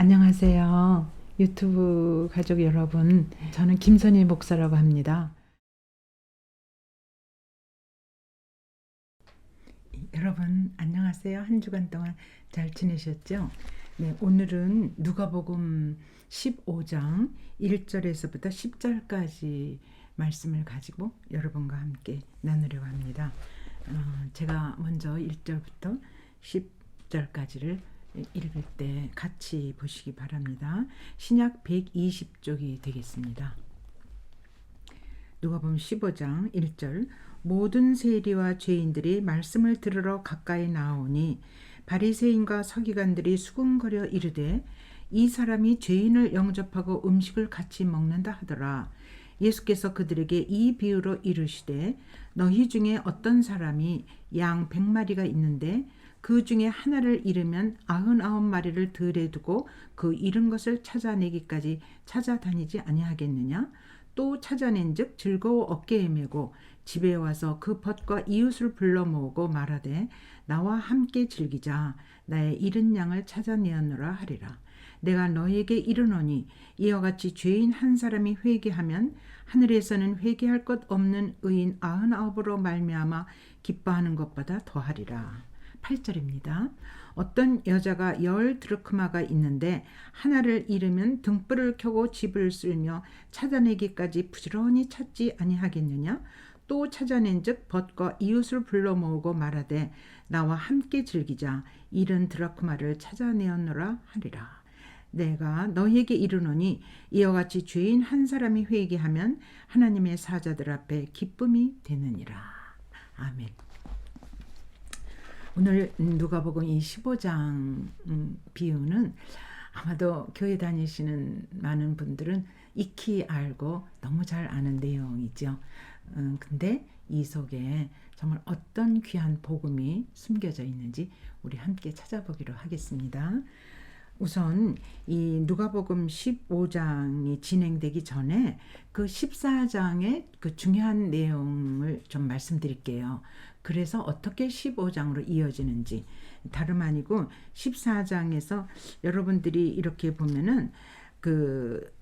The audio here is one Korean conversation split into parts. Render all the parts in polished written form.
안녕하세요. 유튜브 가족 여러분, 저는 김선희 목사라고 합니다. 여러분, 안녕하세요. 한 주간 동안 잘 지내셨죠? 네, 오늘은 누가복음 15장 1절에서부터 10절까지 말씀을 가지고 여러분과 함께 나누려고 합니다. 제가 먼저 1절부터 10절까지를 읽을 때 같이 보시기 바랍니다. 신약 120쪽이 되겠습니다. 누가복음 15장 1절 모든 세리와 죄인들이 말씀을 들으러 가까이 나오니 바리새인과 서기관들이 수군거려 이르되 이 사람이 죄인을 영접하고 음식을 같이 먹는다 하더라. 예수께서 그들에게 이 비유로 이르시되 너희 중에 어떤 사람이 양 100마리가 있는데 그 중에 하나를 잃으면 99마리를 들에 두고 그 잃은 것을 찾아내기까지 찾아다니지 아니하겠느냐? 또 찾아낸즉 즐거워 어깨에 메고 집에 와서 그 벗과 이웃을 불러 모으고 말하되 나와 함께 즐기자. 나의 잃은 양을 찾아내었노라 하리라. 내가 너희에게 이르노니 이와 같이 죄인 한 사람이 회개하면 하늘에서는 회개할 것 없는 의인 99으로 말미암아 기뻐하는 것보다 더하리라. 8절입니다. 어떤 여자가 10드르크마가 있는데 하나를 잃으면 등불을 켜고 집을 쓸며 찾아내기까지 부지런히 찾지 아니하겠느냐? 또 찾아낸즉 벗과 이웃을 불러 모으고 말하되 나와 함께 즐기자. 잃은 드라크마를 찾아내었노라 하리라. 내가 너희에게 이르노니 이와 같이 죄인 한 사람이 회개하면 하나님의 사자들 앞에 기쁨이 되느니라. 아멘. 오늘 누가복음 이 15장 비유는 아마도 교회 다니시는 많은 분들은 익히 알고 너무 잘 아는 내용이죠. 근데 이 속에 정말 어떤 귀한 복음이 숨겨져 있는지 우리 함께 찾아보기로 하겠습니다. 우선 이 누가복음 15장이 진행되기 전에 그 14장의 그 중요한 내용을 좀 말씀드릴게요. 그래서 어떻게 15장으로 이어지는지 다름 아니고 14장에서 여러분들이 이렇게 보면은 그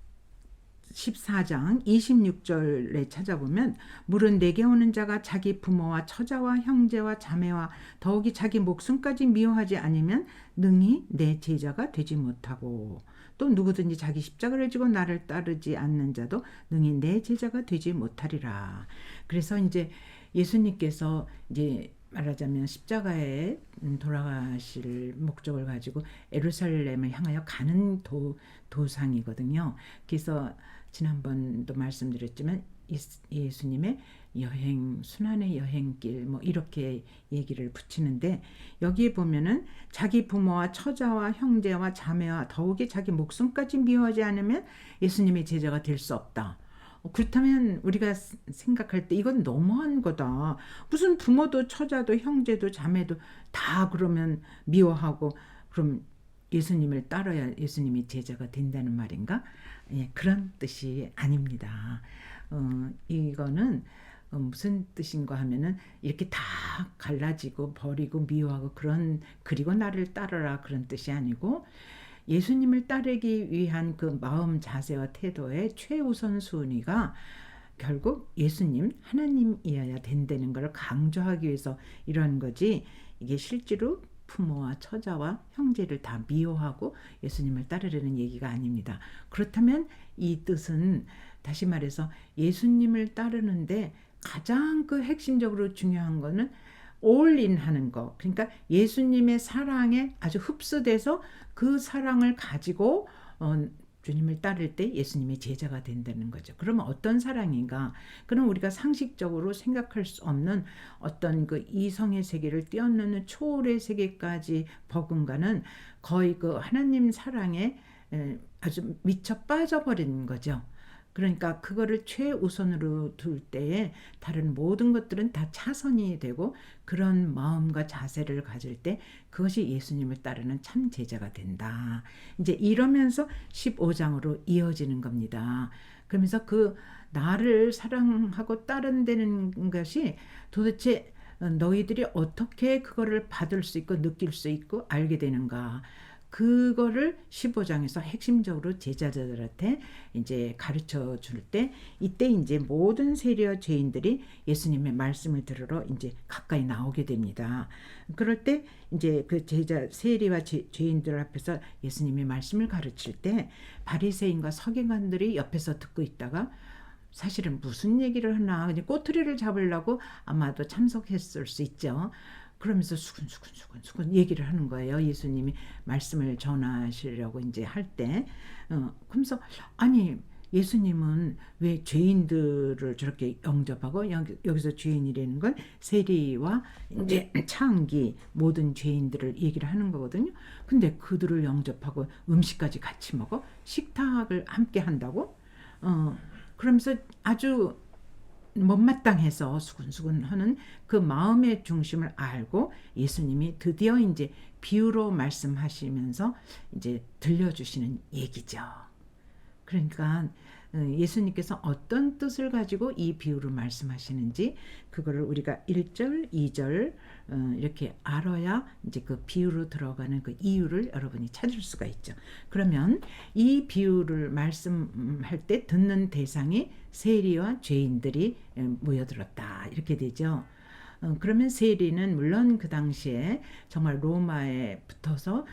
14장 26절에 찾아보면 물은 내게 오는 자가 자기 부모와 처자와 형제와 자매와 더욱이 자기 목숨까지 미워하지 않으면 능히 내 제자가 되지 못하고 또 누구든지 자기 십자가를 지고 나를 따르지 않는 자도 능히 내 제자가 되지 못하리라. 그래서 이제 예수님께서 이제 말하자면 십자가에 돌아가실 목적을 가지고 예루살렘을 향하여 가는 도상이거든요. 그래서 지난번도 말씀드렸지만 예수님의 여행, 순환의 여행길 뭐 이렇게 얘기를 붙이는데 여기에 보면은 자기 부모와 처자와 형제와 자매와 더욱이 자기 목숨까지 미워하지 않으면 예수님의 제자가 될 수 없다. 그렇다면 우리가 생각할 때 이건 너무한 거다. 무슨 부모도 처자도 형제도 자매도 다 그러면 미워하고 그럼 예수님을 따라야 예수님이 제자가 된다는 말인가? 예, 그런 뜻이 아닙니다. 이거는 무슨 뜻인가 하면은 이렇게 다 갈라지고 버리고 미워하고 그런 그리고 나를 따르라 그런 뜻이 아니고 예수님을 따르기 위한 그 마음 자세와 태도의 최우선 순위가 결국 예수님 하나님이어야 된다는 걸 강조하기 위해서 이런 거지 이게 실제로 부모와 처자와 형제를 다 미워하고 예수님을 따르려는 얘기가 아닙니다. 그렇다면 이 뜻은 다시 말해서 예수님을 따르는데 가장 그 핵심적으로 중요한 거는 올인 하는 거. 그러니까 예수님의 사랑에 아주 흡수돼서 그 사랑을 가지고 주님을 따를 때 예수님의 제자가 된다는 거죠. 그러면 어떤 사랑인가? 그럼 우리가 상식적으로 생각할 수 없는 어떤 그 이성의 세계를 뛰어넘는 초월의 세계까지 버금가는 거의 그 하나님 사랑에 아주 미쳐 빠져버린 거죠. 그러니까 그거를 최우선으로 둘 때에 다른 모든 것들은 다 차선이 되고 그런 마음과 자세를 가질 때 그것이 예수님을 따르는 참 제자가 된다. 이제 이러면서 15장으로 이어지는 겁니다. 그러면서 그 나를 사랑하고 따른다는 것이 도대체 너희들이 어떻게 그거를 받을 수 있고 느낄 수 있고 알게 되는가. 그거를 15장에서 핵심적으로 제자들한테 이제 가르쳐 줄 때, 이때 이제 모든 세리와 죄인들이 예수님의 말씀을 들으러 이제 가까이 나오게 됩니다. 그럴 때 이제 그 세리와 죄인들 앞에서 예수님의 말씀을 가르칠 때 바리새인과 서기관들이 옆에서 듣고 있다가 사실은 무슨 얘기를 하나 그냥 꼬투리를 잡으려고 아마도 참석했을 수 있죠. 그러면서 수근수근 얘기를 하는 거예요. 예수님이 말씀을 전하시려고 이제 할 때. 그러면서 아니 예수님은 왜 죄인들을 저렇게 영접하고, 여기서 죄인이라는 건 세리와 이제 창기 모든 죄인들을 얘기를 하는 거거든요. 근데 그들을 영접하고 음식까지 같이 먹어? 식탁을 함께 한다고? 그러면서 아주 못마땅해서 수근수근 하는 그 마음의 중심을 알고 예수님이 드디어 이제 비유로 말씀하시면서 이제 들려주시는 얘기죠. 그러니까 예수님께서 어떤 뜻을 가지고 이 비유를 말씀하시는지 그거를 우리가 1절, 2절 이렇게 알아야 이제 그 비유로 들어가는 그 이유를 여러분이 찾을 수가 있죠. 그러면 이 비유를 말씀할 때 듣는 대상이 세리와 죄인들이 모여들었다 이렇게 되죠. 그러면 세리는 물론 그 당시에 정말 로마에 붙어서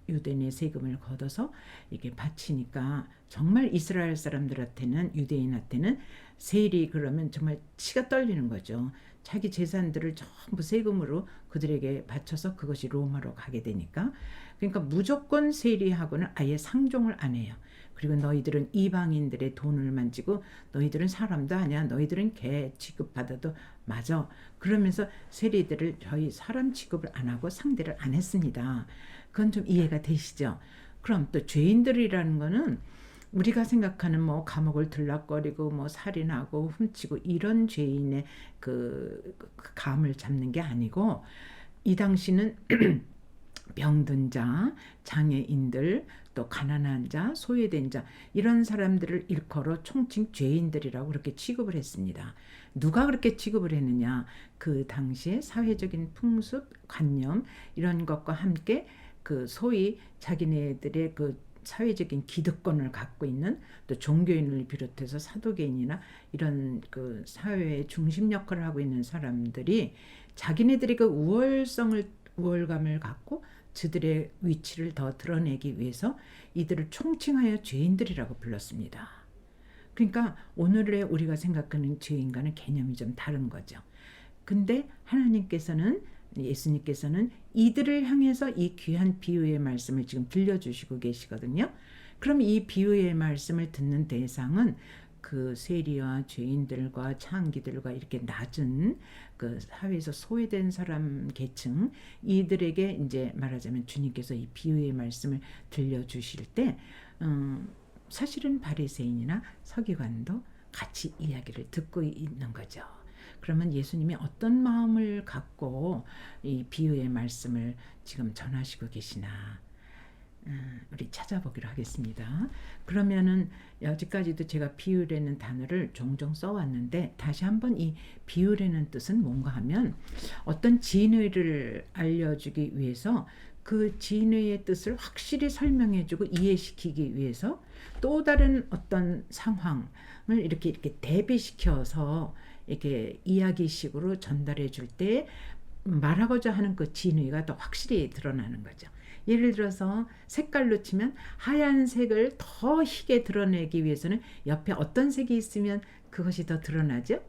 유대인의 세금을 걷어서 이게 바치니까 정말 이스라엘 사람들한테는, 유대인한테는 세리 그러면 정말 치가 떨리는 거죠. 자기 재산들을 전부 세금으로 그들에게 바쳐서 그것이 로마로 가게 되니까. 그러니까 무조건 세리하고는 아예 상종을 안 해요. 그리고 너희들은 이방인들의 돈을 만지고 너희들은 사람도 아니야. 너희들은 개 취급받아도 맞아. 그러면서 세리들을 저희 사람 취급을 안 하고 상대를 안 했습니다. 그건 좀 이해가 되시죠? 그럼 또 죄인들이라는 거는 우리가 생각하는 뭐 감옥을 들락거리고 뭐 살인하고 훔치고 이런 죄인의 그 감을 잡는 게 아니고, 이 당시는 병든 자, 장애인들, 또 가난한 자, 소외된 자 이런 사람들을 일컬어 총칭 죄인들이라고 그렇게 취급을 했습니다. 누가 그렇게 취급을 했느냐? 그 당시에 사회적인 풍습, 관념 이런 것과 함께 그 소위 자기네들의 그 사회적인 기득권을 갖고 있는, 또 종교인을 비롯해서 사도계인이나 이런 그 사회의 중심 역할을 하고 있는 사람들이 자기네들이 그 우월감을 갖고 저들의 위치를 더 드러내기 위해서 이들을 총칭하여 죄인들이라고 불렀습니다. 그러니까 오늘의 우리가 생각하는 죄인과는 개념이 좀 다른 거죠. 근데 예수님께서는 이들을 향해서 이 귀한 비유의 말씀을 지금 들려주시고 계시거든요. 그럼 이 비유의 말씀을 듣는 대상은 그 세리와 죄인들과 창기들과 이렇게 낮은 그 사회에서 소외된 사람 계층, 이들에게 이제 말하자면 주님께서 이 비유의 말씀을 들려주실 때 사실은 바리새인이나 서기관도 같이 이야기를 듣고 있는 거죠. 그러면 예수님이 어떤 마음을 갖고 이 비유의 말씀을 지금 전하시고 계시나 우리 찾아보기로 하겠습니다. 그러면은 여기까지도 제가 비유라는 단어를 종종 써왔는데, 다시 한번 이 비유라는 뜻은 뭔가 하면 어떤 진의를 알려주기 위해서 그 진의의 뜻을 확실히 설명해주고 이해시키기 위해서 또 다른 어떤 상황을 이렇게 대비시켜서 이렇게 이야기식으로 전달해 줄 때 말하고자 하는 그 진의가 더 확실히 드러나는 거죠. 예를 들어서 색깔로 치면 하얀색을 더 희게 드러내기 위해서는 옆에 어떤 색이 있으면 그것이 더 드러나죠.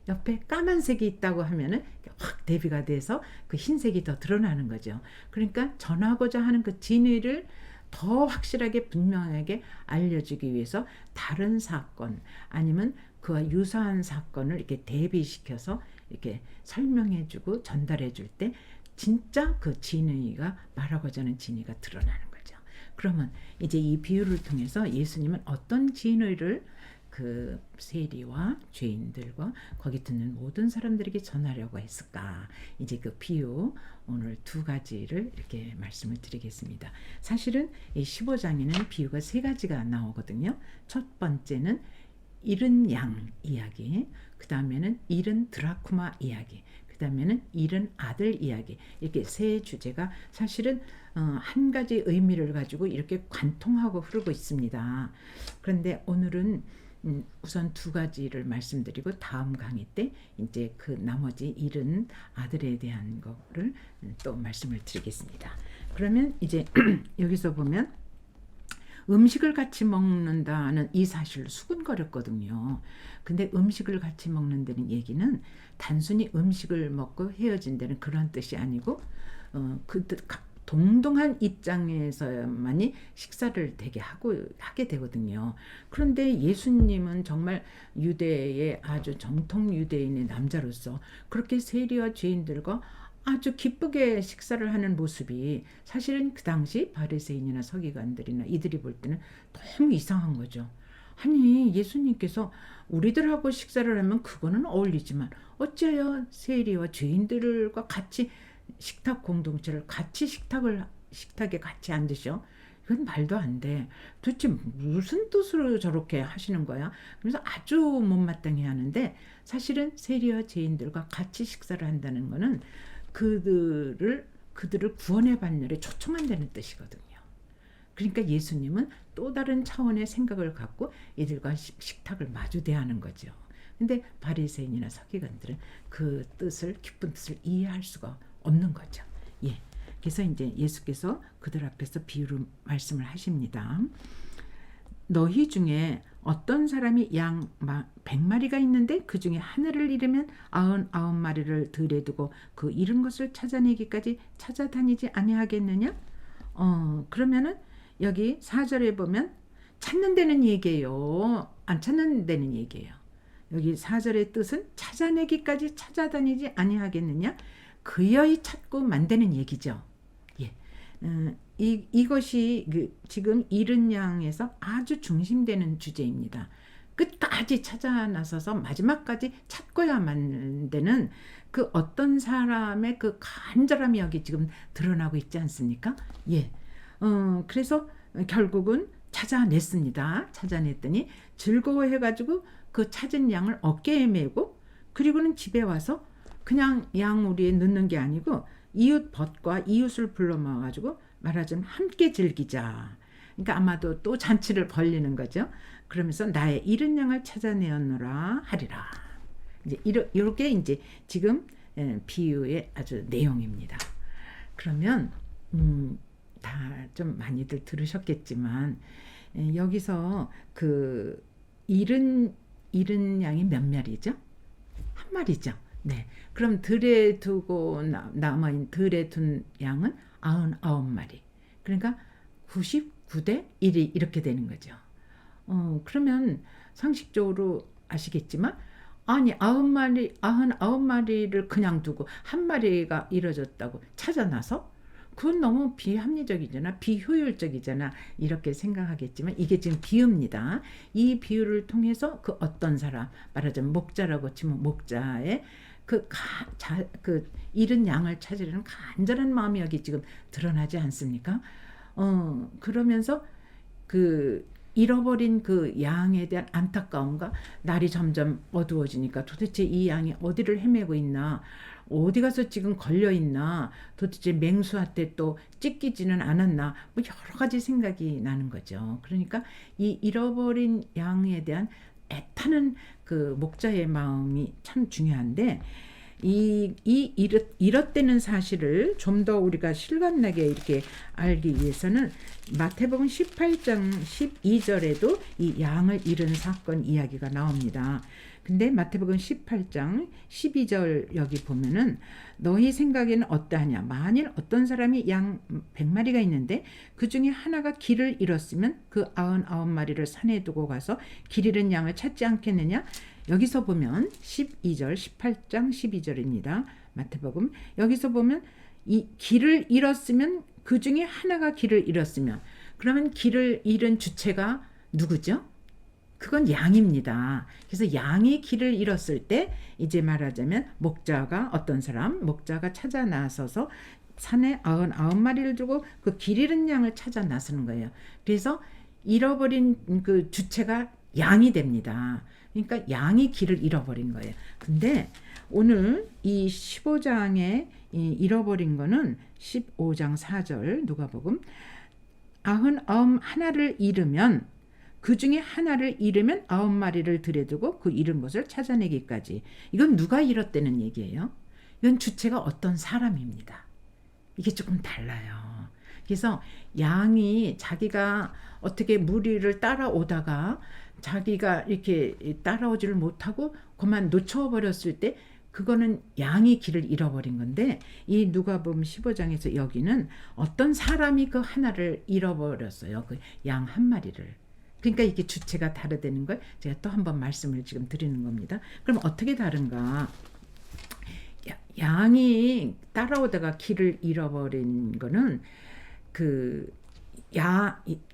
옆에 까만색이 있다고 하면은 확 대비가 돼서 그 흰색이 더 드러나는 거죠. 그러니까 전하고자 하는 그 진의를 더 확실하게 분명하게 알려주기 위해서 다른 사건 아니면 그와 유사한 사건을 이렇게 대비시켜서 이렇게 설명해주고 전달해줄 때 진짜 그 진의가, 말하고자 하는 진의가 드러나는 거죠. 그러면 이제 이 비유를 통해서 예수님은 어떤 진의를 그 세리와 죄인들과 거기 듣는 모든 사람들에게 전하려고 했을까? 이제 그 비유 오늘 두 가지를 이렇게 말씀을 드리겠습니다. 사실은 이 15장에는 비유가 세 가지가 나오거든요. 첫 번째는 잃은 양 이야기, 그 다음에는 잃은 드라쿠마 이야기, 그 그다음에는 잃은 아들 이야기. 이렇게 세 주제가 사실은 한 가지 의미를 가지고 이렇게 관통하고 흐르고 있습니다. 그런데 오늘은 우선 두 가지를 말씀드리고 다음 강의 때 이제 그 나머지 잃은 아들에 대한 거를 또 말씀을 드리겠습니다. 그러면 이제 여기서 보면 음식을 같이 먹는다는 이 사실을 수근거렸거든요. 근데 음식을 같이 먹는다는 얘기는 단순히 음식을 먹고 헤어진다는 그런 뜻이 아니고 동등한 입장에서만이 식사를 되게 하게 되거든요. 그런데 예수님은 정말 유대의 아주 정통 유대인의 남자로서 그렇게 세리와 죄인들과 아주 기쁘게 식사를 하는 모습이 사실은 그 당시 바리새인이나 서기관들이나 이들이 볼 때는 너무 이상한 거죠. 아니 예수님께서 우리들하고 식사를 하면 그거는 어울리지만 어찌하여 세리와 죄인들과 같이 식탁 공동체를 같이 식탁에 같이 앉으셔? 이건 말도 안 돼. 도대체 무슨 뜻으로 저렇게 하시는 거야? 그래서 아주 못마땅해 하는데 사실은 세리와 죄인들과 같이 식사를 한다는 거는 그들을 구원의 반열에 초청한다는 뜻이거든요. 그러니까 예수님은 또 다른 차원의 생각을 갖고 이들과 식탁을 마주 대하는 거죠. 근데 바리새인이나 서기관들은 그 뜻을 깊은 뜻을 이해할 수가 없는 거죠. 예. 그래서 이제 예수께서 그들 앞에서 비유로 말씀을 하십니다. 너희 중에 어떤 사람이 양 100마리가 있는데 그 중에 하나를 잃으면 99마리를 들에 두고 그 잃은 것을 찾아내기까지 찾아다니지 아니하겠느냐? 그러면은 여기 4절에 보면 찾는 데는 얘기예요. 안 찾는 데는 얘기예요. 여기 4절의 뜻은 찾아내기까지 찾아다니지 아니하겠느냐? 그여이 찾고 만드는 얘기죠. 예. 이것이 지금 잃은 양에서 아주 중심되는 주제입니다. 끝까지 찾아 나서서 마지막까지 찾고야만 되는 그 어떤 사람의 그 간절함이 여기 지금 드러나고 있지 않습니까? 예. 그래서 결국은 찾아냈습니다. 찾아냈더니 즐거워해가지고 그 찾은 양을 어깨에 메고 그리고는 집에 와서 그냥 양우리에 넣는 게 아니고 이웃 벗과 이웃을 불러 모아가지고 말하자면 함께 즐기자. 그러니까 아마도 또 잔치를 벌리는 거죠. 그러면서 나의 잃은 양을 찾아내었노라 하리라. 이제 이렇게 이제 지금 비유의 아주 내용입니다. 그러면 다 좀 많이들 들으셨겠지만 여기서 그 잃은 양이 몇 마리죠? 한 마리죠. 네. 그럼 들에 두고 남아있는 들에 둔 양은 99마리. 그러니까 99대 1이 이렇게 되는 거죠. 그러면 상식적으로 아시겠지만 아니 99마리를 그냥 두고 한 마리가 잃어졌다고 찾아나서 그건 너무 비합리적이잖아. 비효율적이잖아. 이렇게 생각하겠지만 이게 지금 비유입니다. 이 비유를 통해서 그 어떤 사람 말하자면 목자라고 치면 목자의 그 잃은 양을 찾으려는 간절한 마음이 여기 지금 드러나지 않습니까? 그러면서 그 잃어버린 그 양에 대한 안타까움과 날이 점점 어두워지니까 도대체 이 양이 어디를 헤매고 있나, 어디 가서 지금 걸려 있나, 도대체 맹수한테 또 찢기지는 않았나, 뭐 여러 가지 생각이 나는 거죠. 그러니까 이 잃어버린 양에 대한 애타는 그 목자의 마음이 참 중요한데 잃었다는 사실을 좀 더 우리가 실감나게 이렇게 알기 위해서는 마태복음 18장 12절에도 이 양을 잃은 사건 이야기가 나옵니다. 근데 마태복음 18장 12절 여기 보면은 너희 생각에는 어떠하냐? 만일 어떤 사람이 양 100마리가 있는데 그 중에 하나가 길을 잃었으면 그 99마리를 산에 두고 가서 길 잃은 양을 찾지 않겠느냐? 여기서 보면 12절 18장 12절입니다. 마태복음 여기서 보면 이 길을 잃었으면 그 중에 하나가 길을 잃었으면 그러면 길을 잃은 주체가 누구죠? 그건 양입니다. 그래서 양이 길을 잃었을 때 이제 말하자면 목자가 어떤 사람 목자가 찾아 나서서 산에 99마리를 두고 그 길 잃은 양을 찾아 나서는 거예요. 그래서 잃어버린 그 주체가 양이 됩니다. 그러니까 양이 길을 잃어버린 거예요. 근데 오늘 이 15장에 잃어버린 거는 15장 4절 누가복음 99 하나를 잃으면 그 중에 하나를 잃으면 9마리를 들여두고 그 잃은 것을 찾아내기까지. 이건 누가 잃었다는 얘기예요. 이건 주체가 어떤 사람입니다. 이게 조금 달라요. 그래서 양이 자기가 어떻게 무리를 따라오다가 자기가 이렇게 따라오지를 못하고 그만 놓쳐버렸을 때 그거는 양이 길을 잃어버린 건데 이 누가복음 15장에서 여기는 어떤 사람이 그 하나를 잃어버렸어요. 그 양 한 마리를. 그러니까 이게 주체가 다르다는 걸 제가 또 한 번 말씀을 지금 드리는 겁니다. 그럼 어떻게 다른가? 양이 따라오다가 길을 잃어버린 거는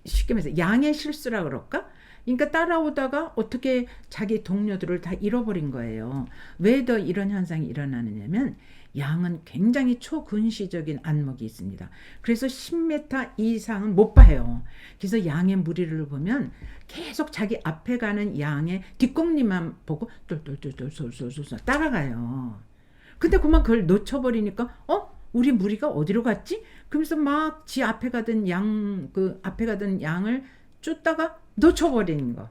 쉽게 말해서 양의 실수라 그럴까? 그러니까 따라오다가 어떻게 자기 동료들을 다 잃어버린 거예요. 왜 더 이런 현상이 일어나느냐면 양은 굉장히 초근시적인 안목이 있습니다. 그래서 10m 이상은 못 봐요. 그래서 양의 무리를 보면 계속 자기 앞에 가는 양의 뒷공리만 보고 똘똘똘똘 따라가요. 근데 그만 그걸 놓쳐버리니까 우리 무리가 어디로 갔지? 그러면서 막 지 앞에 가던 앞에 가던 양을 쫓다가 놓쳐버리는 거.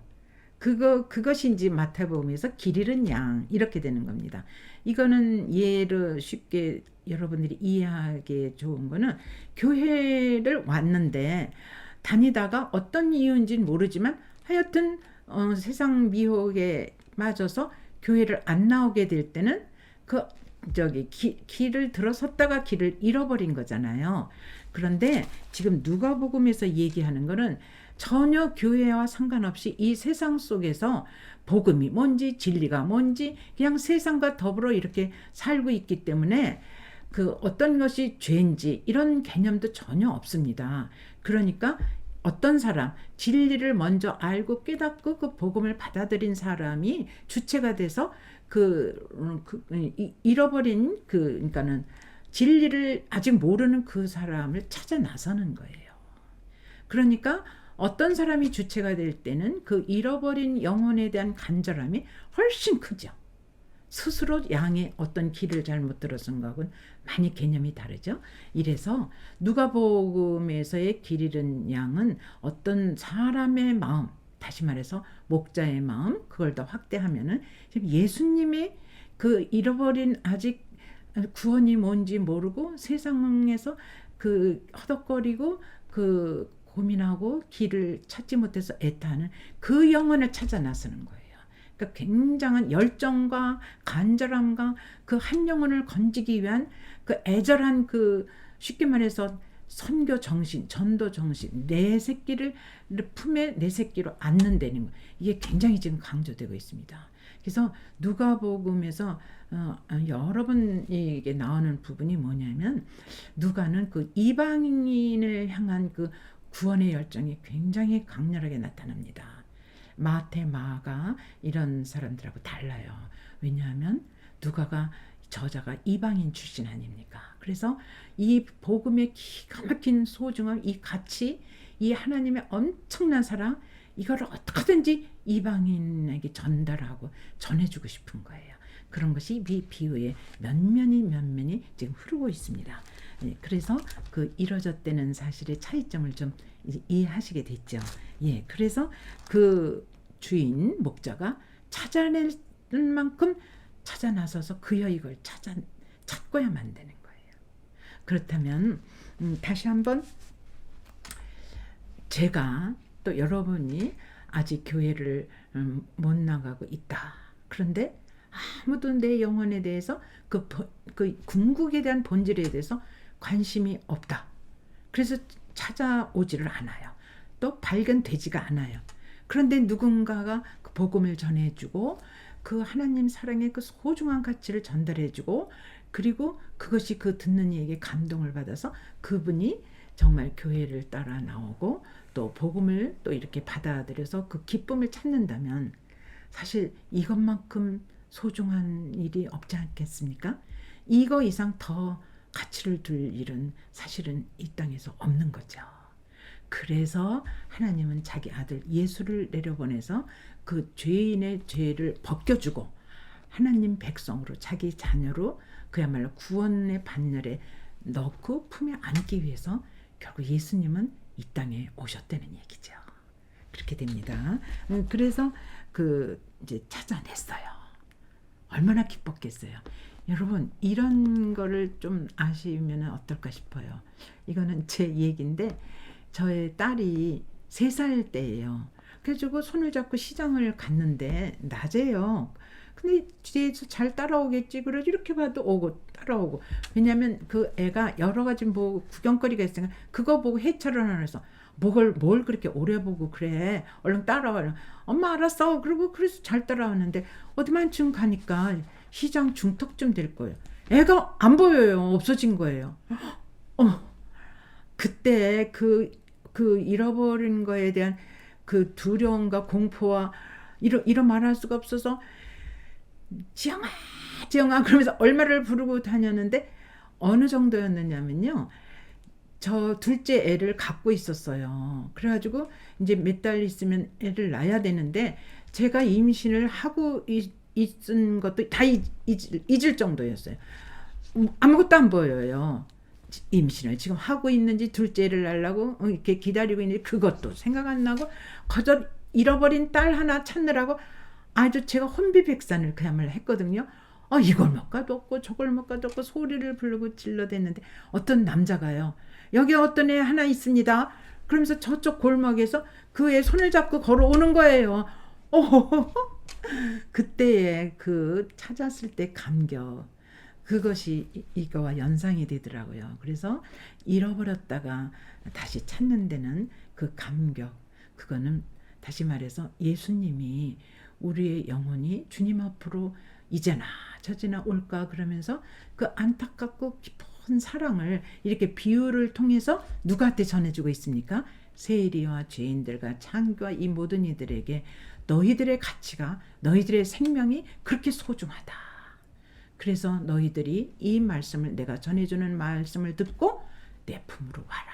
그것이 이제 마태복음에서 길 잃은 양 이렇게 되는 겁니다. 이거는 예를 쉽게 여러분들이 이해하기 좋은 거는 교회를 왔는데 다니다가 어떤 이유인지는 모르지만 하여튼 세상 미혹에 빠져서 교회를 안 나오게 될 때는 길을 들어섰다가 길을 잃어버린 거잖아요. 그런데 지금 누가복음에서 얘기하는 거는 전혀 교회와 상관없이 이 세상 속에서 복음이 뭔지 진리가 뭔지 그냥 세상과 더불어 이렇게 살고 있기 때문에 어떤 것이 죄인지 이런 개념도 전혀 없습니다. 그러니까 어떤 사람 진리를 먼저 알고 깨닫고 그 복음을 받아들인 사람이 주체가 돼서 잃어버린 그러니까는 진리를 아직 모르는 그 사람을 찾아 나서는 거예요. 그러니까 어떤 사람이 주체가 될 때는 그 잃어버린 영혼에 대한 간절함이 훨씬 크죠. 스스로 양의 어떤 길을 잘못 들어선 것하고는 많이 개념이 다르죠. 이래서 누가복음에서의 길 잃은 양은 어떤 사람의 마음, 다시 말해서 목자의 마음, 그걸 더 확대하면은 예수님의 잃어버린 아직 구원이 뭔지 모르고 세상에서 허덕거리고 고민하고 길을 찾지 못해서 애타는 그 영혼을 찾아 나서는 거예요. 그러니까 굉장한 열정과 간절함과 그 한 영혼을 건지기 위한 애절한 쉽게 말해서 선교 정신, 전도 정신, 내 새끼를 품에 내 새끼로 안는다는 거. 이게 굉장히 지금 강조되고 있습니다. 그래서 누가복음에서 여러 번 이게 나오는 부분이 뭐냐면 누가는 이방인을 향한 구원의 열정이 굉장히 강렬하게 나타납니다. 마태, 마가 이런 사람들하고 달라요. 왜냐하면 누가가 저자가 이방인 출신 아닙니까? 그래서 이 복음의 기가 막힌 소중함, 이 가치, 이 하나님의 엄청난 사랑, 이걸 어떻게든지 이방인에게 전달하고 전해주고 싶은 거예요. 그런 것이 이 비유의 면면이 지금 흐르고 있습니다. 그래서 이뤄졌다는 사실의 차이점을 좀 이해하시게 됐죠. 예, 그래서 주인 목자가 찾아낼 만큼 찾아 나서서 그여 이걸 찾고야만 되는 거예요. 그렇다면 다시 한번 제가 또 여러분이 아직 교회를 못 나가고 있다. 그런데 아무도 내 영혼에 대해서 그 궁극에 대한 본질에 대해서 관심이 없다. 그래서 찾아오지를 않아요. 또 발견되지가 않아요. 그런데 누군가가 그 복음을 전해주고 그 하나님 사랑의 그 소중한 가치를 전달해주고 그리고 그것이 듣는 이에게 감동을 받아서 그분이 정말 교회를 따라 나오고 또 복음을 또 이렇게 받아들여서 그 기쁨을 찾는다면 사실 이것만큼 소중한 일이 없지 않겠습니까? 이거 이상 더 가치를 둘 일은 사실은 이 땅에서 없는 거죠. 그래서 하나님은 자기 아들 예수를 내려보내서 그 죄인의 죄를 벗겨주고 하나님 백성으로 자기 자녀로 그야말로 구원의 반열에 넣고 품에 안기 위해서 결국 예수님은 이 땅에 오셨다는 얘기죠. 그렇게 됩니다. 그래서 그 이제 찾아냈어요. 얼마나 기뻤겠어요. 여러분 이런 거를 좀 아시면 어떨까 싶어요. 이거는 제 얘기인데 저의 딸이 3살 때예요. 그래가지고 손을 잡고 시장을 갔는데 낮에요. 근데 뒤에서 잘 따라오겠지. 그래서 이렇게 봐도 오고 따라오고. 왜냐면 그 애가 여러 가지 뭐 구경거리가 있으니까 그거 보고 해찰을 하나 해서 뭘 그렇게 오래 보고 그래. 얼른 따라와. 엄마 알았어. 그리고 그래서 잘 따라왔는데 어디만쯤 가니까 시장 중턱쯤 될 거예요. 애가 안 보여요. 없어진 거예요. 그때 그 잃어버린 거에 대한 그 두려움과 공포와 이런 말할 수가 없어서 지영아 지영아 그러면서 얼마를 부르고 다녔는데 어느 정도였느냐면요. 저 둘째 애를 갖고 있었어요. 그래가지고 이제 몇 달 있으면 애를 낳아야 되는데 제가 임신을 하고 있은 것도 다 잊을 정도였어요. 아무것도 안 보여요. 임신을 지금 하고 있는지 둘째를 낳으려고 이렇게 기다리고 있는지 그것도 생각 안 나고 거저 잃어버린 딸 하나 찾느라고 아주 제가 혼비백산을 그야말로 했거든요. 이걸 못 가뒀고 저걸 못 가뒀고 소리를 부르고 질러댔는데 어떤 남자가요. 여기 어떤 애 하나 있습니다. 그러면서 저쪽 골목에서 그 애 손을 잡고 걸어오는 거예요. 그때에 그 찾았을 때 감격 그것이 이거와 연상이 되더라고요. 그래서 잃어버렸다가 다시 찾는 데는 그 감격 그거는 다시 말해서 예수님이 우리의 영혼이 주님 앞으로 이제나 저제나 올까 그러면서 그 안타깝고 깊은 사랑을 이렇게 비유를 통해서 누구한테 전해주고 있습니까? 세리와 죄인들과 창기와 이 모든 이들에게 너희들의 가치가 너희들의 생명이 그렇게 소중하다. 그래서 너희들이 이 말씀을 내가 전해주는 말씀을 듣고 내 품으로 와라.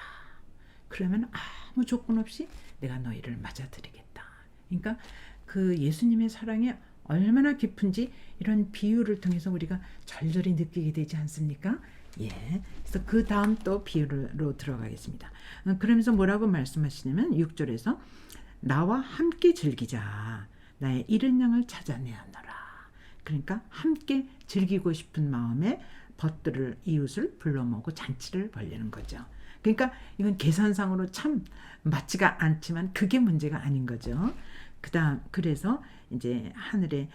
그러면 아무 조건 없이 내가 너희를 맞아들이겠다. 그러니까 그 예수님의 사랑이 얼마나 깊은지 이런 비유를 통해서 우리가 절절히 느끼게 되지 않습니까? 예. 그래서 그 다음 또 비유로 들어가겠습니다. 그러면서 뭐라고 말씀하시냐면 6절에서 나와 함께 즐기자. 나의 잃은 양을 찾아내었노라. 그러니까 함께 즐기고 싶은 마음에 벗들을 이웃을 불러 모으고 잔치를 벌리는 거죠. 그러니까 이건 계산상으로 참 맞지가 않지만 그게 문제가 아닌 거죠. 그래서 이제 하늘의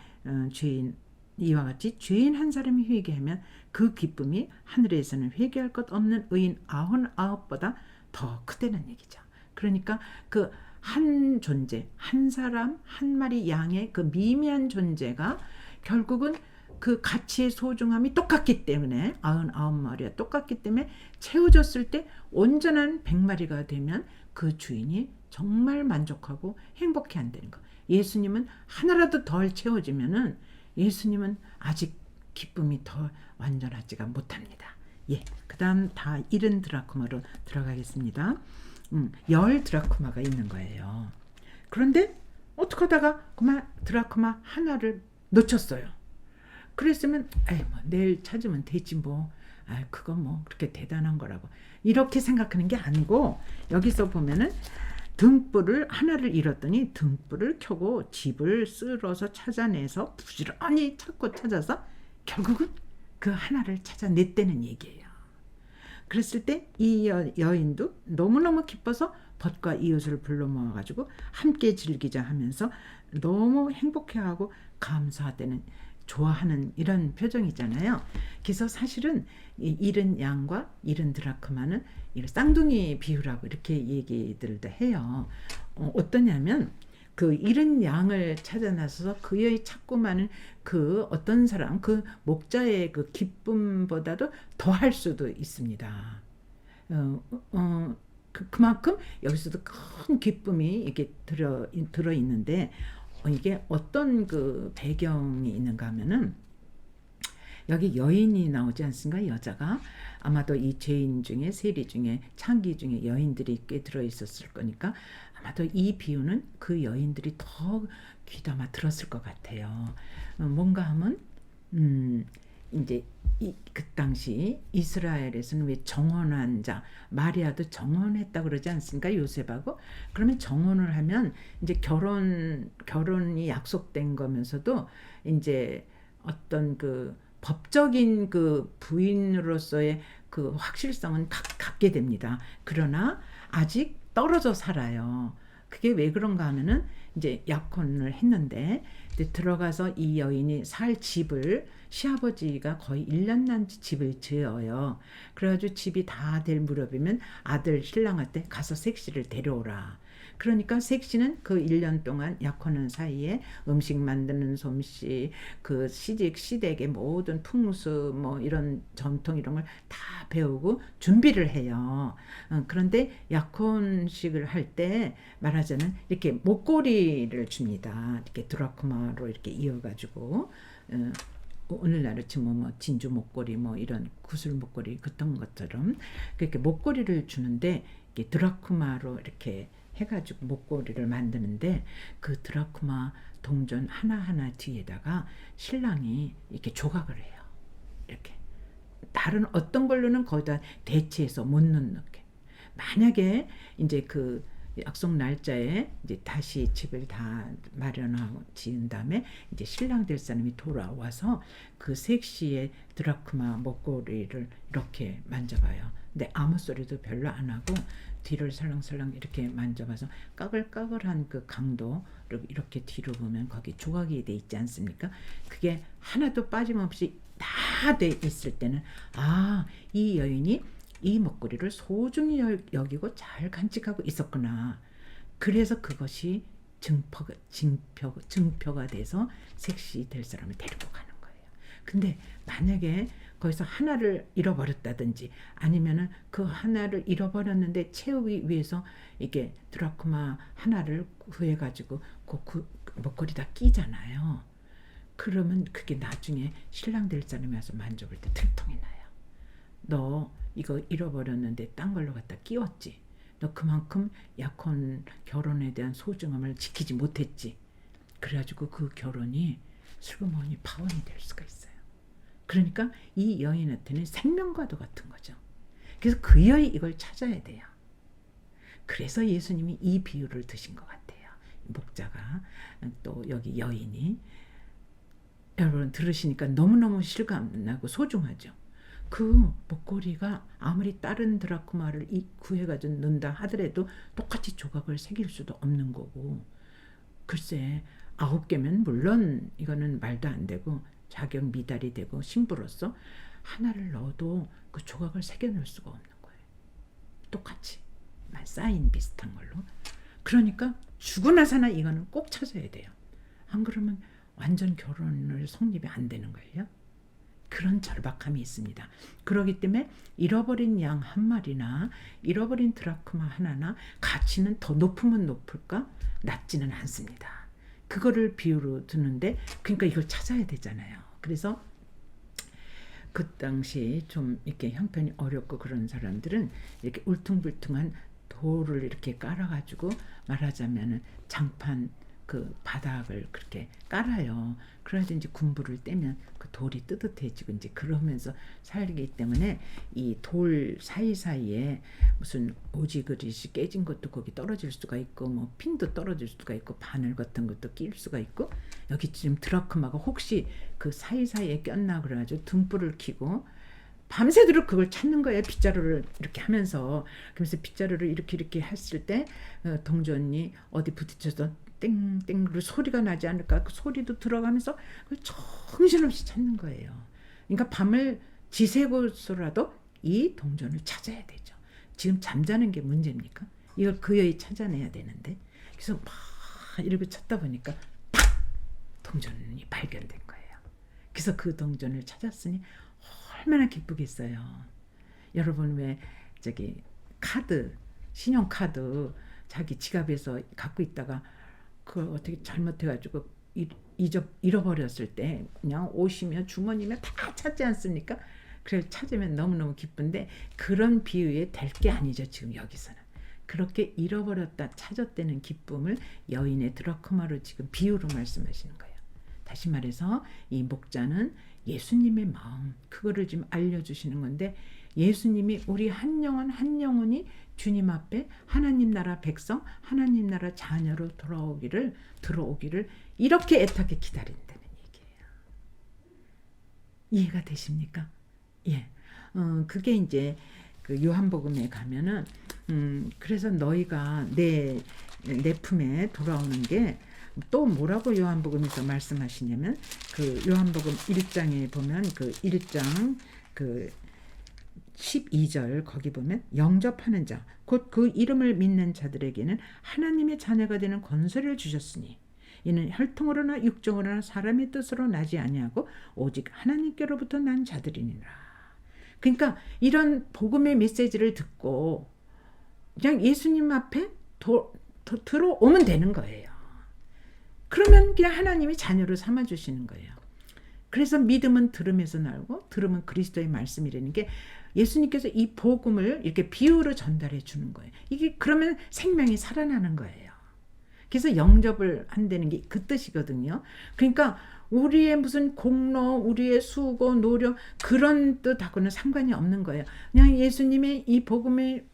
죄인 이와 같이 죄인 한 사람이 회개하면 그 기쁨이 하늘에서는 회개할 것 없는 의인 99보다 더 크다는 얘기죠. 그러니까 그 한 존재, 한 사람, 한 마리 양의 그 미미한 존재가 결국은 그 가치의 소중함이 똑같기 때문에 99마리가 똑같기 때문에 채워졌을 때 온전한 100마리가 되면 그 주인이 정말 만족하고 행복해 한다는 거. 예수님은 하나라도 덜 채워지면은 예수님은 아직 기쁨이 더 완전하지가 못합니다. 예, 그다음 다 잃은 드라크마로 들어가겠습니다. 10드라크마가 있는 거예요. 그런데 어떻게 하다가 그만 드라크마 하나를 놓쳤어요. 그랬으면 뭐 내일 찾으면 되지 뭐. 그건 뭐 그렇게 대단한 거라고 이렇게 생각하는 게 아니고 여기서 보면은 등불을 하나를 잃었더니 등불을 켜고 집을 쓸어서 찾아내서 부지런히 찾고 찾아서 결국은 그 하나를 찾아냈다는 얘기예요. 그랬을 때 이 여인도 너무너무 기뻐서 벗과 이웃을 불러 모아가지고 함께 즐기자 하면서 너무 행복해하고 감사하다는 좋아하는 이런 표정이잖아요. 그래서 사실은 잃은 양과 잃은 드라크마는 쌍둥이 비유라고 이렇게 얘기들도 해요. 어떠냐면 그 잃은 양을 찾아 나서서 그의 찾고만은 그 어떤 사람 그 목자의 그 기쁨보다도 더할 수도 있습니다. 그만큼 여기서도 큰 기쁨이 이게 들어 있는데 이게 어떤 그 배경이 있는가 하면은 여기 여인이 나오지 않습니까? 여자가 아마도 이 죄인 중에 세리 중에 창기 중에 여인들이 꽤 들어 있었을 거니까 아마도 이 비유는 그 여인들이 더 귀담아 들었을 것 같아요. 뭔가 하면 이제 그 당시 이스라엘에서는 왜 정혼한 자 마리아도 정혼했다 그러지 않습니까? 요셉하고. 그러면 정혼을 하면 이제 결혼이 약속된 거면서도 이제 어떤 그 법적인 그 부인으로서의 그 확실성은 갖게 됩니다. 그러나 아직 떨어져 살아요. 그게 왜 그런가 하면은 이제 약혼을 했는데 들어가서 이 여인이 살 집을 시아버지가 거의 1년 난 집을 지어요. 그래가지고 집이 다 될 무렵이면 아들 신랑한테 가서 색시를 데려오라. 그러니까 색시는 그 1년 동안 약혼한 사이에 음식 만드는 솜씨, 그 시집 시댁의 모든 풍수 뭐 이런 전통 이런 걸 다 배우고 준비를 해요. 그런데 약혼식을 할 때 말하자면 이렇게 목걸이를 줍니다. 이렇게 드라크마로 이렇게 이어가지고 오늘날은 지금 뭐 진주 목걸이 뭐 이런 구슬 목걸이 그런 것처럼 그렇게 목걸이를 주는데 이게 드라크마로 이렇게 해가지고 목걸이를 만드는데 그 드라크마 동전 하나하나 뒤에다가 신랑이 이렇게 조각을 해요. 이렇게 다른 어떤 걸로는 거기다 대체해서 못 넣게. 만약에 이제 그 약속 날짜에 이제 다시 집을 다 마련하고 지은 다음에 이제 신랑 될 사람이 돌아와서 그 색시의 드라크마 목걸이를 이렇게 만져봐요. 근데 아무 소리도 별로 안 하고 뒤를 설렁설렁 이렇게 만져봐서 까글까글한 그 강도를 이렇게 뒤로 보면 거기 조각이 돼 있지 않습니까? 그게 하나도 빠짐없이 다 돼 있을 때는 이 여인이 이 먹거리를 소중히 여기고 잘 간직하고 있었구나. 그래서 그것이 증표가 돼서 색시 될 사람을 데리고 가는 거예요. 근데 만약에 거기서 하나를 잃어버렸다든지 아니면은 그 하나를 잃어버렸는데 채우기 위해서 이게 드라크마 하나를 구해가지고 그 먹거리다 끼잖아요. 그러면 그게 나중에 신랑 될 사람이 와서 만져볼 때 들통이 나요. 너 이거 잃어버렸는데 딴 걸로 갖다 끼웠지. 너 그만큼 약혼 결혼에 대한 소중함을 지키지 못했지. 그래가지고 그 결혼이 슬그머니 파혼이 될 수가 있어요. 그러니까 이 여인한테는 생명과도 같은 거죠. 그래서 그 여인 이걸 찾아야 돼요. 그래서 예수님이 이 비유를 드신 것 같아요. 목자가 또 여기 여인이 여러분 들으시니까 너무너무 실감나고 소중하죠. 그 목걸이가 아무리 다른 드라크마를 구해가지고 넣는다 하더라도 똑같이 조각을 새길 수도 없는 거고 글쎄 9개면 물론 이거는 말도 안 되고 자격 미달이 되고 신부로서 하나를 넣어도 그 조각을 새겨 넣을 수가 없는 거예요. 똑같이 사인 비슷한 걸로. 그러니까 죽으나 사나 이거는 꼭 찾아야 돼요. 안 그러면 완전 결혼을 성립이 안 되는 거예요. 그런 절박함이 있습니다. 그렇기 때문에 잃어버린 양 한 마리나 잃어버린 드라크마 하나나 가치는 더 높으면 높을까? 낮지는 않습니다. 그거를 비유로 두는데 그러니까 이걸 찾아야 되잖아요. 그래서 그 당시 좀 이렇게 형편이 어렵고 그런 사람들은 이렇게 울퉁불퉁한 돌을 이렇게 깔아가지고 말하자면은 장판 그 바닥을 그렇게 깔아요. 그래야지 이제 군부를 떼면 그 돌이 뜨뜻해지고 이제 그러면서 살기 때문에 이 돌 사이사이에 무슨 오지 그릇이 깨진 것도 거기 떨어질 수가 있고 뭐 핀도 떨어질 수가 있고 바늘 같은 것도 낄 수가 있고 여기 지금 드라크마가 혹시 그 사이사이에 꼈나 그래가지고 등불을 켜고 밤새도록 그걸 찾는 거예요. 빗자루를 이렇게 하면서. 그래서 빗자루를 이렇게 했을 때 동전이 어디 부딪혀서 땡땡 소리가 나지 않을까 그 소리도 들어가면서 그걸 정신없이 찾는 거예요. 그러니까 밤을 지새고서라도 이 동전을 찾아야 되죠. 지금 잠자는 게 문제입니까? 이걸 그 여이 찾아내야 되는데 그래서 막 이렇게 찾다 보니까 탁 동전이 발견된 거예요. 그래서 그 동전을 찾았으니 얼마나 기쁘겠어요. 여러분 왜 저기 카드 신용카드 자기 지갑에서 갖고 있다가 그걸 어떻게 잘못해가지고 잃어버렸을 때 그냥 옷이며 주머니며 다 찾지 않습니까? 그래서 찾으면 너무너무 기쁜데 그런 비유에 될 게 아니죠. 지금 여기서는. 그렇게 잃어버렸다 찾았다는 기쁨을 여인의 드라크마로 지금 비유로 말씀하시는 거예요. 다시 말해서 이 목자는 예수님의 마음, 그거를 지금 알려주시는 건데, 예수님이 우리 한 영혼 한 영혼이 주님 앞에 하나님 나라 백성, 하나님 나라 자녀로 들어오기를 이렇게 애타게 기다린다는 얘기예요. 이해가 되십니까? 예. 그게 이제 그 요한복음에 가면은 그래서 너희가 내 품에 돌아오는 게 또 뭐라고 요한복음에서 말씀하시냐면, 그 요한복음 1장에 보면 그 1장 그 12절 거기 보면 영접하는 자 곧 그 이름을 믿는 자들에게는 하나님의 자녀가 되는 권세를 주셨으니 이는 혈통으로나 육정으로나 사람의 뜻으로 나지 아니하고 오직 하나님께로부터 난 자들이니라. 그러니까 이런 복음의 메시지를 듣고 그냥 예수님 앞에 들어오면 되는 거예요. 그러면 그냥 하나님이 자녀로 삼아주시는 거예요. 그래서 믿음은 들음에서 나오고 들음은 그리스도의 말씀이라는 게 예수님께서 이 복음을 이렇게 비유로 전달해 주는 거예요. 이게 그러면 생명이 살아나는 거예요. 그래서 영접을 한다는 게 그 뜻이거든요. 그러니까 우리의 무슨 공로, 우리의 수고, 노력 그런 뜻하고는 상관이 없는 거예요. 그냥 예수님의 이 복음을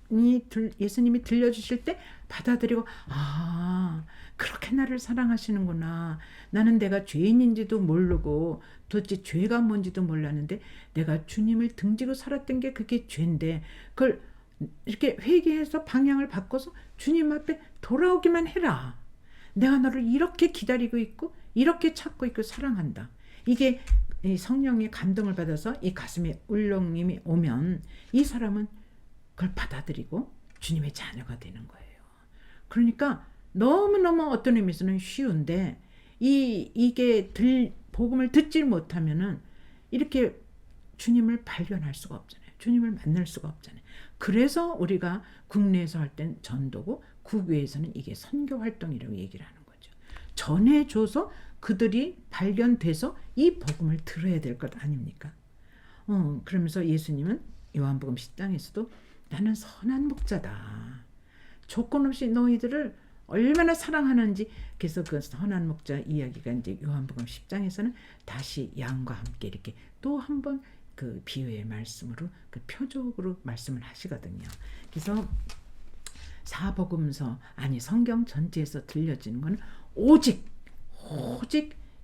예수님이 들려주실 때 받아들이고, 아, 그렇게 나를 사랑하시는구나. 나는 내가 죄인인지도 모르고 도대체 죄가 뭔지도 몰랐는데 내가 주님을 등지고 살았던 게 그게 죄인데 그걸 이렇게 회개해서 방향을 바꿔서 주님 앞에 돌아오기만 해라. 내가 너를 이렇게 기다리고 있고 이렇게 찾고 있고 사랑한다. 이게 이 성령의 감동을 받아서 이 가슴에 울렁임이 오면 이 사람은 그걸 받아들이고 주님의 자녀가 되는 거예요. 그러니까 너무너무 어떤 의미에서는 쉬운데 이게 복음을 듣지 못하면은 이렇게 주님을 발견할 수가 없잖아요. 주님을 만날 수가 없잖아요. 그래서 우리가 국내에서 할 땐 전도고 국외에서는 이게 선교 활동이라고 얘기를 하는 거죠. 전해줘서 그들이 발견돼서 이 복음을 들어야 될 것 아닙니까? 그러면서 예수님은 요한복음 10장에서도 나는 선한 목자다. 조건 없이 너희들을 얼마나 사랑하는지, 그래서 그 선한 목자 이야기가 이제 요한복음 10장에서는 다시 양과 함께 이렇게 또 한 번 그 비유의 말씀으로 그 표적으로 말씀을 하시거든요. 그래서 사복음서 아니 성경 전체에서 들려지는 건 오직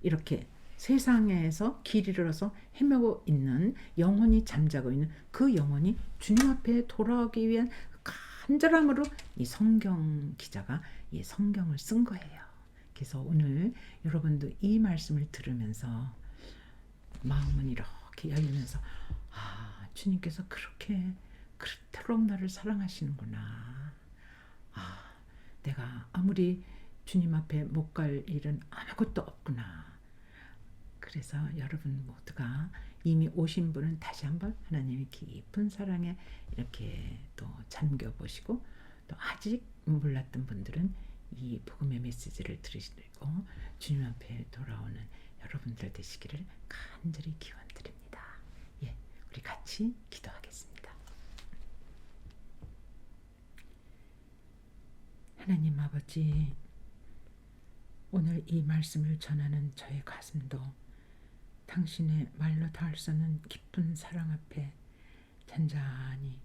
이렇게 세상에서 길 잃어서 헤매고 있는 영혼이 잠자고 있는 그 영혼이 주님 앞에 돌아오기 위한 간절함으로 이 성경 기자가 이 성경을 쓴 거예요. 그래서 오늘 여러분도 이 말씀을 들으면서 마음은 이렇게 열리면서, 아, 주님께서 그토록 나를 사랑하시는구나. 아, 내가 아무리 주님 앞에 못 갈 일은 아무것도 없구나. 그래서 여러분 모두가 이미 오신 분은 다시 한번 하나님의 깊은 사랑에 이렇게 또 잠겨 보시고, 또 아직 몰랐던 분들은 이 복음의 메시지를 들으시고 주님 앞에 돌아오는 여러분들 되시기를 간절히 기원드립니다. 예, 우리 같이 기도하겠습니다. 하나님 아버지, 오늘 이 말씀을 전하는 저의 가슴도 당신의 말로 닿을 수 없는 깊은 사랑 앞에 잔잔히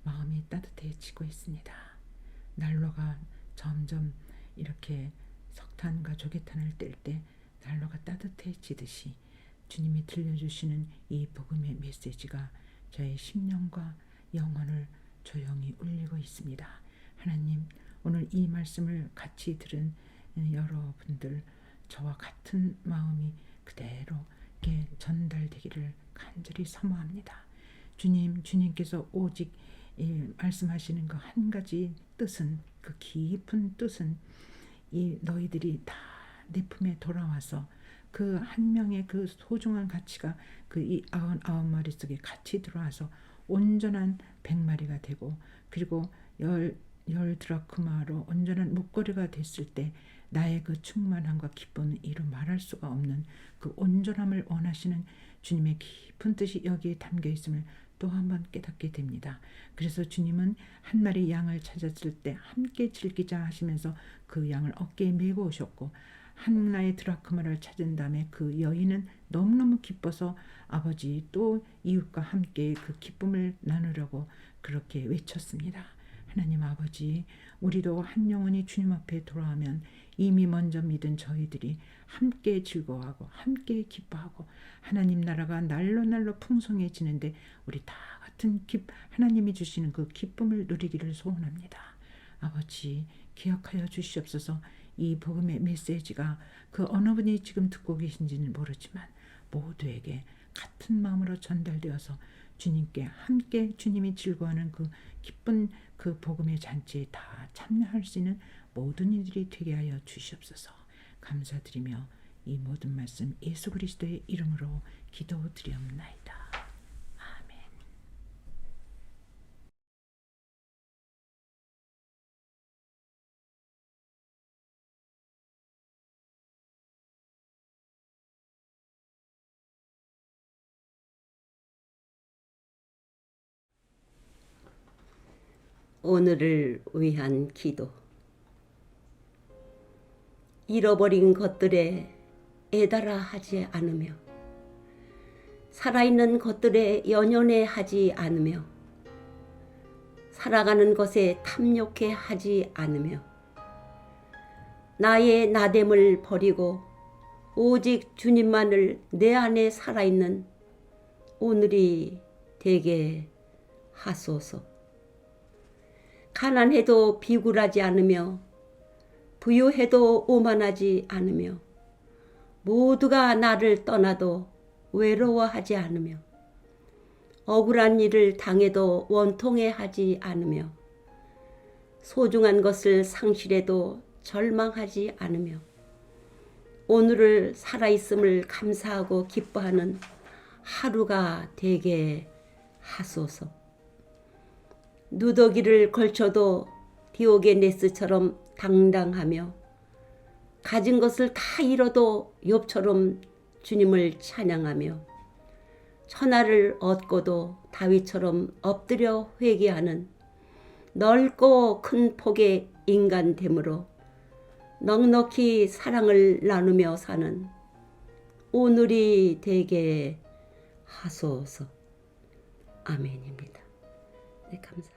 마음이 따뜻해지고 있습니다. 난로가 점점 이렇게 석탄과 조개탄을 뗄 때 난로가 따뜻해지듯이 주님이 들려주시는 이 복음의 메시지가 저의 심령과 영혼을 조용히 울리고 있습니다. 하나님, 오늘 이 말씀을 같이 들은 여러분들, 저와 같은 마음이 그대로 전달되기를 간절히 사모합니다. 주님께서 오직 말씀하시는 그 한 가지 뜻은, 그 깊은 뜻은 이 너희들이 다 내 품에 돌아와서 그 한 명의 그 소중한 가치가 그 이 99마리 속에 같이 들어와서 온전한 100마리가 되고, 그리고 열 드라크마로 온전한 목걸이가 됐을 때 나의 그 충만함과 기쁨은 이루 말할 수가 없는 그 온전함을 원하시는 주님의 깊은 뜻이 여기에 담겨 있음을 또 한 번 깨닫게 됩니다. 그래서 주님은 한 마리 양을 찾았을 때 함께 즐기자 하시면서 그 양을 어깨에 메고 오셨고, 하나의 드라크마를 찾은 다음에 그 여인은 너무너무 기뻐서 아버지 또 이웃과 함께 그 기쁨을 나누려고 그렇게 외쳤습니다. 하나님 아버지, 우리도 한 영혼이 주님 앞에 돌아오면 이미 먼저 믿은 저희들이 함께 즐거워하고 함께 기뻐하고 하나님 나라가 날로 날로 풍성해지는데 우리 다 같은 하나님이 주시는 그 기쁨을 누리기를 소원합니다. 아버지, 기억하여 주시옵소서. 이 복음의 메시지가 그 어느 분이 지금 듣고 계신지는 모르지만 모두에게 같은 마음으로 전달되어서 주님께 함께 주님이 즐거워하는 그 기쁜 그 복음의 잔치에 다 참여할 수 있는 모든 이들이 되게 하여 주시옵소서. 감사드리며 이 모든 말씀 예수 그리스도의 이름으로 기도드리옵나이다. 아멘. 오늘을 위한 기도. 잃어버린 것들에 애달아 하지 않으며 살아있는 것들에 연연해 하지 않으며 살아가는 것에 탐욕해 하지 않으며 나의 나됨을 버리고 오직 주님만을 내 안에 살아있는 오늘이 되게 하소서. 가난해도 비굴하지 않으며 부유해도 오만하지 않으며 모두가 나를 떠나도 외로워하지 않으며 억울한 일을 당해도 원통해하지 않으며 소중한 것을 상실해도 절망하지 않으며 오늘을 살아있음을 감사하고 기뻐하는 하루가 되게 하소서. 누더기를 걸쳐도 디오게네스처럼 당당하며 가진 것을 다 잃어도 욥처럼 주님을 찬양하며 천하를 얻고도 다윗처럼 엎드려 회개하는 넓고 큰 폭의 인간됨으로 넉넉히 사랑을 나누며 사는 오늘이 되게 하소서. 아멘입니다. 네, 감사합니다.